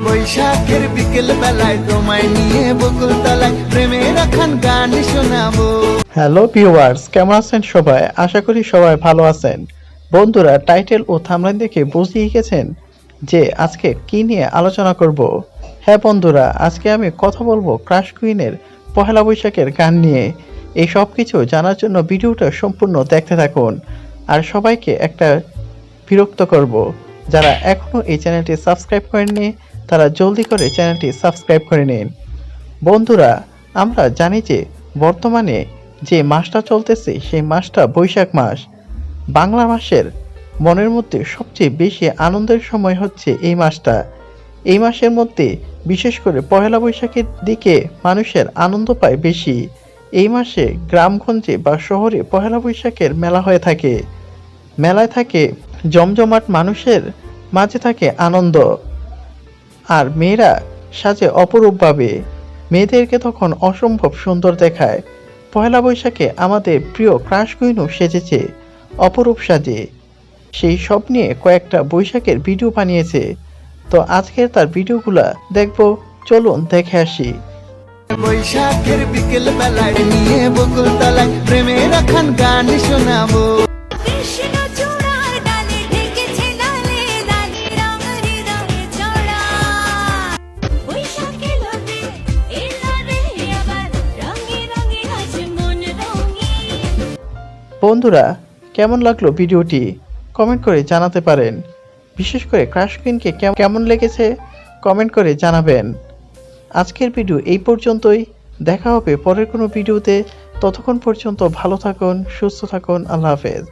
বৈশাখের বিকেল বেলায় তোমায় নিয়ে বকুল তলায় প্রেমের আখান গান শোনাবো। হ্যালো ভিউয়ার্স, কেমন আছেন সবাই? আশা করি সবাই ভালো আছেন। বন্ধুরা, টাইটেল ও থাম্বনেল দেখে বুঝেই গেছেন যে আজকে কি নিয়ে আলোচনা করব। হ্যাঁ বন্ধুরা, আজকে আমি কথা বলবো ক্রাশ কুইনের পহেলা বৈশাখের গান নিয়ে। এই সব কিছু জানার জন্য ভিডিওটা সম্পূর্ণ দেখতে থাকুন। আর সবাইকে একটা বিরক্ত করব, যারা এখনো এই চ্যানেলটি সাবস্ক্রাইব করেননি তারা জলদি করে চ্যানেলটি সাবস্ক্রাইব করে নিন। বন্ধুরা, আমরা জানি যে বর্তমানে যে মাসটা চলতেছে সেই মাসটা বৈশাখ মাস। বাংলা মাসের মনের মধ্যে সবচেয়ে বেশি আনন্দের সময় হচ্ছে এই মাসটা। এই মাসের মধ্যে বিশেষ করে পহেলা বৈশাখের দিকে মানুষের আনন্দ পায় বেশি। এই মাসে গ্রামগঞ্জে বা শহরে পহেলা বৈশাখের মেলা হয়ে থাকে। মেলায় থাকে জমজমাট, মানুষের মাঝে থাকে আনন্দ। আর মেয়েরা সাজে অপরূপভাবে, মেয়েদেরকে তখন অসম্ভব সুন্দর দেখায়। পয়লা বৈশাখে আমাদের প্রিয় ক্রাশ কুইনও সেজেছে অপরূপ সাজে। সেই সব নিয়ে কয়েকটা বৈশাখের ভিডিও বানিয়েছে। তো আজকের তার ভিডিওগুলা দেখবো, চলুন দেখে আসি। বৈশাখের বিকেল বেলায় নিয়ে বকুল তলায় প্রেমের আখান গান শোনাবো। বন্ধুরা, কেমন লাগলো ভিডিওটি কমেন্ট করে জানাতে পারেন। বিশেষ করে ক্রাশ কুইনকে কেমন লেগেছে কমেন্ট করে জানাবেন। আজকের ভিডিও এই পর্যন্তই। দেখা হবে পরের কোনো ভিডিওতে। ততক্ষণ পর্যন্ত ভালো থাকুন, সুস্থ থাকুন। আল্লাহ হাফেজ।